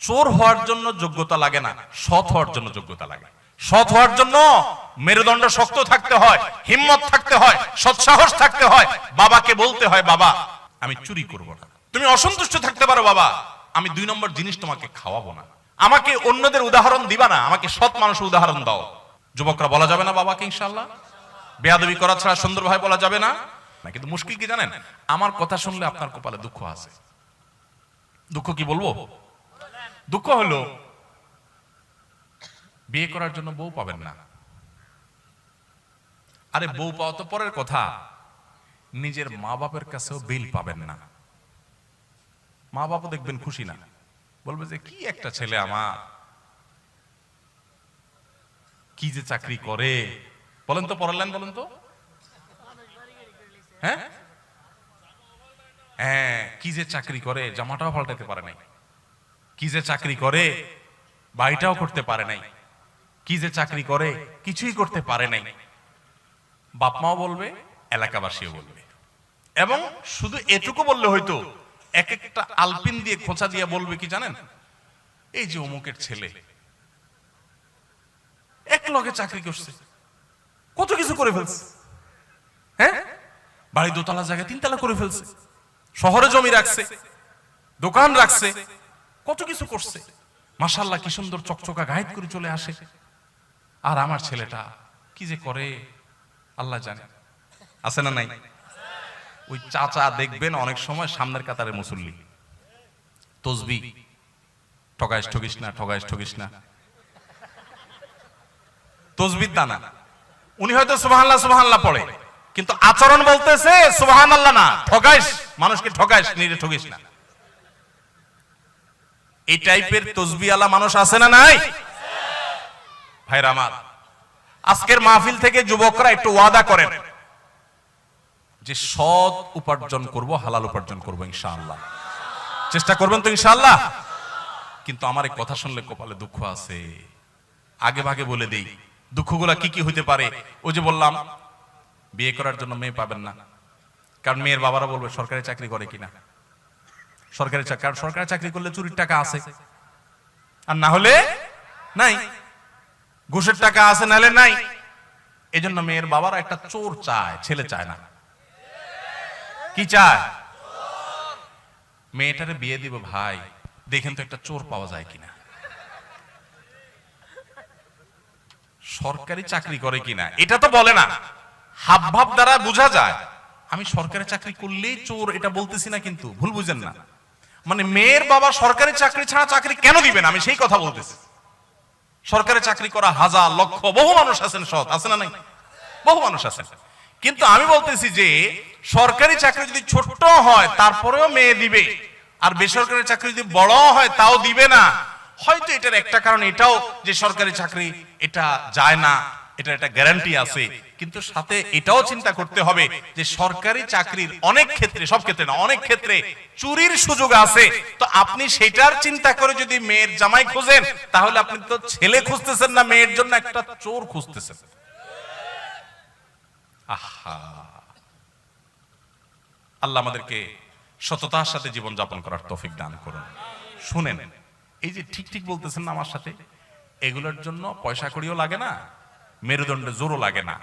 চোর হওয়ার জন্য যোগ্যতা লাগে না, সৎ হওয়ার জন্য যোগ্যতা লাগে। সৎ হওয়ার জন্য মেরুদণ্ড শক্ত থাকতে হয়, হিম্মত থাকতে হয়, সৎসাহস থাকতে হয়। বাবাকে বলতে হয়, বাবা আমি চুরি করব না। তুমি অসন্তুষ্ট থাকতে পারো, বাবা আমি 2 নম্বর জিনিস তোমাকে খাওয়াবো না। আমাকে অন্যদের উদাহরণ দিবা না, আমাকে সৎ মানুষের উদাহরণ দাও। যুবকরা বলা যাবে না বাবাকে ইনশাআল্লাহ? বেয়াদবি করা ছাড়া সুন্দর ভাই বলা যাবে না। কিন্তু মুশকিল কি জানেন? আমার কথা শুনলে আপনার কপালে দুঃখ আছে। দুঃখ কি বলবো? দুঃখ হলো বিয়ে করার জন্য বউ পাবেন না। আরে বউ পাওয়া তো পরের কথা, নিজের মা বাপের কাছেও বিল পাবেন না। মা বাবা দেখবেন খুশি না, বলবে যে কি একটা ছেলে আমার, কি যে চাকরি করে। বলেন তো, পড়ালেন বলেন তো, হ্যাঁ হ্যাঁ কি যে চাকরি করে, জামাটাও পাল্টাতে পারে নাই, কি যে চাকরি করে বাড়িটাও করতে পারে নাই, কি যে চাকরি করে কিছুই করতে পারে নাই। বাপ মাও বলবে, এলাকাবাসীও বলবে। এবং শুধু এটুকু বললে হয়তো, এক একটা আলপিন দিয়ে খোঁচা দিয়ে বলবে কি জানেন, এই যে অমুকের ছেলে এক লগে চাকরি করছে, কত কিছু করে ফেলছে, হ্যাঁ বাড়ি 2 তলা জায়গায় 3 তলা করে ফেলছে, শহরে জমি রাখছে, দোকান রাখছে, কত কিছু করছে, মাশাআল্লাহ কি সুন্দর চকচকা গায়েত করে চলে আসে। আর আমার ছেলেটা কি যে করে আল্লাহ জানে। আছে না নাই? ওই চাচা দেখবেন অনেক সময় সামনের কাতারে মুসল্লি, তসবি, ঠগাইস ঠগিস না, ঠগাইস ঠগিস না, তসবির দানা। উনি হয়তো সুবহানাল্লাহ সুবহানাল্লাহ পড়ে, কিন্তু আচরণ বলতেছে সুবহানাল্লাহ না, ঠগাইস, মানুষকে ঠগাইস, নিজে ঠগিস না। এই টাইপের তসবিওয়ালা মানুষ আছে না নাই? ভাইরা আমার, আজকের মাহফিল থেকে যুবকরা একটু ওয়াদা করেন যে সৎ উপার্জন করব, হালাল উপার্জন করব ইনশাআল্লাহ। চেষ্টা করবেন তো ইনশাআল্লাহ? কিন্তু আমার এই কথা শুনলে কপালে দুঃখ আছে। আগে ভাগে বলে দেই দুঃখগুলা কি কি হইতে পারে। ওই যে বললাম, বিয়ে করার জন্য মেয়ে পাবেন না, কারণ মেয়ের বাবারা বলবে সরকারি চাকরি করে কিনা, সরকারি চাকরি, কারণ সরকারি চাকরি করলে চুরির টাকা আছে, আর না হলে নাই, ঘুষের টাকা আছে নাহলে নাই। এজন্য মেয়ের বাবারা একটা চোর চায়, ছেলে চায় না। কি চায়? মেয়েটারে বিয়ে দিব ভাই, দেখেন তো একটা চোর পাওয়া যায় কিনা, সরকারি চাকরি করে কিনা। এটা তো বলে না, হাব ভাব দ্বারা বোঝা যায়। আমি সরকারি চাকরি করলেই চোর এটা বলতেছি না, কিন্তু ভুল বুঝেন না। মানে মেয়ের বাবা সরকারি চাকরি ছাড়া চাকরি কেন দিবেন, আমি সেই কথা বলতেছি। সরকারি চাকরি করা হাজার লক্ষ বহু মানুষ আছেন, সৎ আছে না নাই? বহু মানুষ আছেন। কিন্তু আমি বলতেছি যে সরকারি চাকরি যদি ছোট হয় তারপরেও মেয়ে দিবে, আর বেসরকারি চাকরি যদি বড় হয় তাও দিবে না। হয়তো এটার একটা কারণ এটাও যে সরকারি চাকরি এটা যায় না, এটা একটা গ্যারান্টি আছে। কিন্তু সাথে এটাও চিন্তা করতে হবে যে সরকারি চাকরির অনেক ক্ষেত্রে, সব ক্ষেত্রে না, অনেক ক্ষেত্রে চুরির সুযোগ আছে। তো আপনি সেটার চিন্তা করে যদি মেয়ের জামাই খোঁজেন, তাহলে আপনি তো ছেলে খুঁজতেছেন না, মেয়ের জন্য একটা চোর খুঁজতেছেন। আহা, আল্লাহ আমাদেরকে সততার সাথে জীবন যাপন করার তৌফিক দান করুন। শুনেন, এই যে ঠিক ঠিক বলতেছেন না আমার সাথে, এগুলোর জন্য পয়সা কড়িও লাগে না, মেরুদণ্ডে জোরও লাগে না।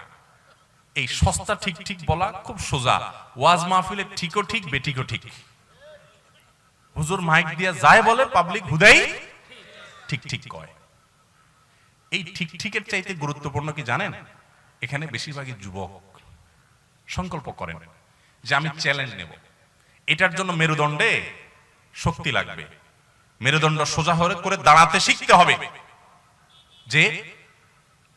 এই সস্তা ঠিক ঠিক বলা খুব সোজা। ওয়াজ মাহফিলে ঠিকও ঠিক, বেঠিকও ঠিক। হুজুর মাইক দিয়া যায় বলে, পাবলিক হুদাই ঠিক ঠিক কয়। এই ঠিক ঠিকের চাইতে গুরুত্বপূর্ণ কি জানেন? এখানে বেশিরভাগই যুবক সংকল্প করেন যে আমি চ্যালেঞ্জ নেব। এটার জন্য মেরুদণ্ডে শক্তি লাগবে, মেরুদণ্ড সোজা করে দাঁড়াতে শিখতে হবে যে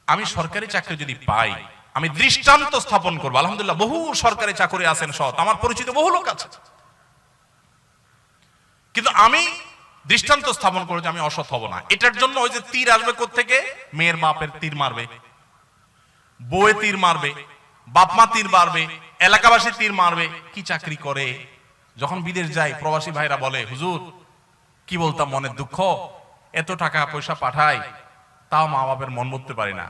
আমি সরকারি চাকরি যদি পাই, আমি দৃষ্টান্ত স্থাপন করবো। আলহামদুলিল্লাহ বহু সরকারি চাকরি আছেন সৎ, আমার পরিচিত বহু লোক আছে, কিন্তু আমি দৃষ্টান্ত স্থাপন করে যে আমি অসৎ হব না। এটার জন্য ওই যে তীর আসবে কোত্থেকে? মেয়ের বাপের তীর মারবে, বউয়ে তীর মারবে, বাপ মা তীর মারবে, এলাকাবাসী তীর মারবে। কি চাকরি করে? যখন বিদেশ যাই প্রবাসী ভাইরা বলে, হুজুর কি বলতাম, মনের দুঃখ, এত টাকা পয়সা পাঠাই তাও মা বাপের মন বুঝতে পারি না।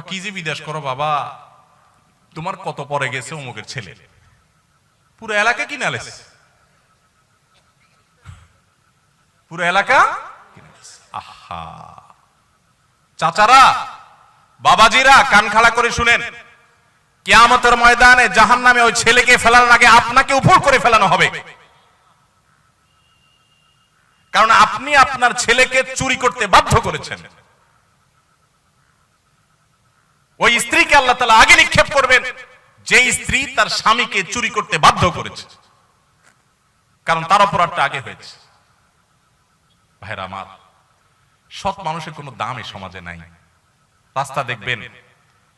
কি যে বিদেশ করো বাবা, তোমার কত পরে গেছে অমুকের ছেলে, পুরো এলাকা কিনে আলেছে, পুরো এলাকা আহা, চাচারা, বাবাজিরা, কান খাড়া করে শুনেন, কিয়ামতের ময়দানে জাহান্নামে ওই ছেলেকে ফেলানোর আগে আপনাকে উপর করে ফেলানো হবে। কারণ আপনি আপনার ছেলেকে চুরি করতে বাধ্য করেছেন। ওই স্ত্রীকে আল্লাহ তাআলা আগে নিক্ষেপ করবেন যে স্ত্রী তার স্বামীকে চুরি করতে বাধ্য করেছে, কারণ তার অপরাধটা আগে হয়েছে। ভাইরা আমার, সৎ মানুষের কোনো দাম এই সমাজে নাই। রাস্তা দেখবেন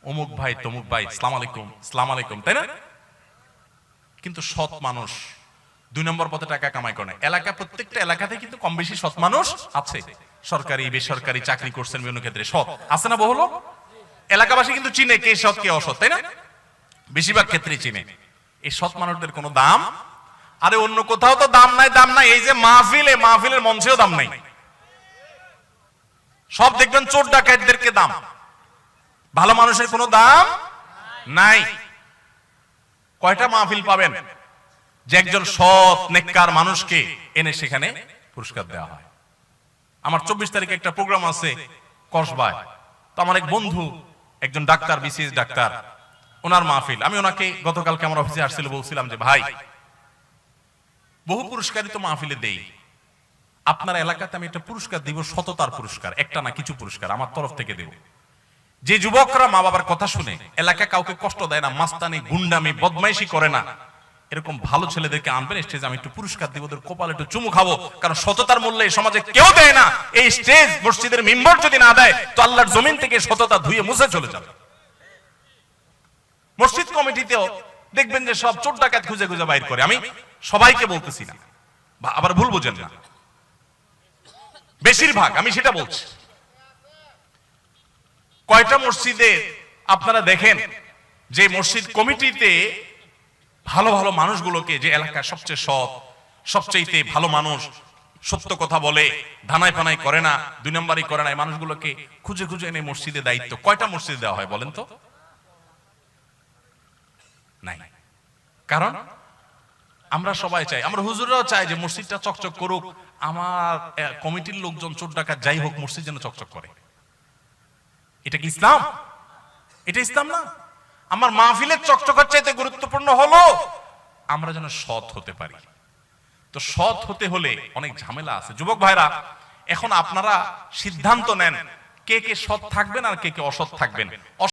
অমুক ভাই তমুক ভাই, সালাম আলাইকুম সালাম আলাইকুম, তাই না? কিন্তু সৎ মানুষ 2 নম্বর পথে টাকা কামাই করে না। এলাকা, প্রত্যেকটা এলাকাতে কিন্তু কম বেশি সৎ মানুষ আছে। সরকারি বেসরকারি চাকরি করছেন বিভিন্ন ক্ষেত্রে সৎ আছে না? বহু লোক এলাকাবাসী কিন্তু চিনে কে সৎ কে অসৎ, তাই না? বেশিরভাগ ক্ষেত্রে চিনে। এই সৎ মানুষদের কোনো দাম, আরে অন্য কোথাও তো দাম নাই, দাম নাই, এই যে মাহফিলে, মাহফিলের মঞ্চেও দাম নাই। সব দেখবেন চোর ডাকাতদেরকে দাম, ভালো মানুষের কোনো দাম নাই। কয়টা মাহফিল পাবেন যে একজন সৎ নেককার মানুষকে এনে সেখানে পুরস্কার দেওয়া হয়? আমার 24 তারিখে একটা প্রোগ্রাম আছে কসবায়। তো আমার এক বন্ধু, একজন ডাক্তার, বিসিএস ডাক্তার, ওনার মাহফিল। আমি ওনাকে গতকালকে আমার অফিসে আসছিল, বলছিলাম যে ভাই, বহু পুরস্কারই তো মাহফিলে দেই, আপনার এলাকাতে আমি একটা পুরস্কার দিব, সততার পুরস্কার, একটা না কিছু পুরস্কার আমার তরফ থেকে দেব। যে যুবকরা মা বাবার কথা শুনে এলাকা কাউকে কষ্ট দেয় না, মাস্তানি গুন্ডামি বদমাইশি করে না, এরকম ভালো ছেলেদেরকে আনবেন স্টেজে, আমি একটু পুরস্কার দিব, ওদের কপালে একটু চুমু খাবো। কারণ সততার মূল্য এই সমাজে কেউ দেয় না। এই স্টেজ, মসজিদের মিম্বর যদি না দেয় তো আল্লাহর জমিন থেকে সততা ধুয়ে মুছে চলে যাবে। মসজিদ কমিটিতেও দেখবেন যে সব চোর ডাকাত খুঁজে খুঁজে বাইর করে। আমি সবাইকে বলতেছি না, আবার ভুল বুঝেন না, বেশিরভাগ আমি সেটা বলছি। কয়টা মসজিদে আপনারা দেখেন যে মসজিদ কমিটিতে ভালো ভালো মানুষগুলোকে, যে এলাকার সবচেয়ে সৎ, সবচেয়ে ভালো মানুষ, সত্য কথা বলে, ধানাই পানাই করে না, 2 নম্বরই করে না, এই মানুষগুলোকে খুঁজে খুঁজে এনে মসজিদে দায়িত্ব কয়টা মসজিদে দেওয়া হয় বলেন তো? নাই। কারণ আমরা সবাই চাই, আমরা হুজুররাও চাই যে মসজিদটা চকচক করুক, আমার কমিটির লোকজন চোর ডাকাত যাই হোক মসজিদ যেন চকচক করে। এটা কি ইসলাম? এটা ইসলাম না। আমার মাহফিলের চকচকের চাইতে গুরুত্বপূর্ণ হলো আমরা যেন সৎ হতে পারি। তো সৎ হতে হলে অনেক ঝামেলা আছে। যুবক ভাইরা, এখন আপনারা সিদ্ধান্ত নেন কে কে সৎ থাকবেন আর কে কে অসৎ থাকবেন।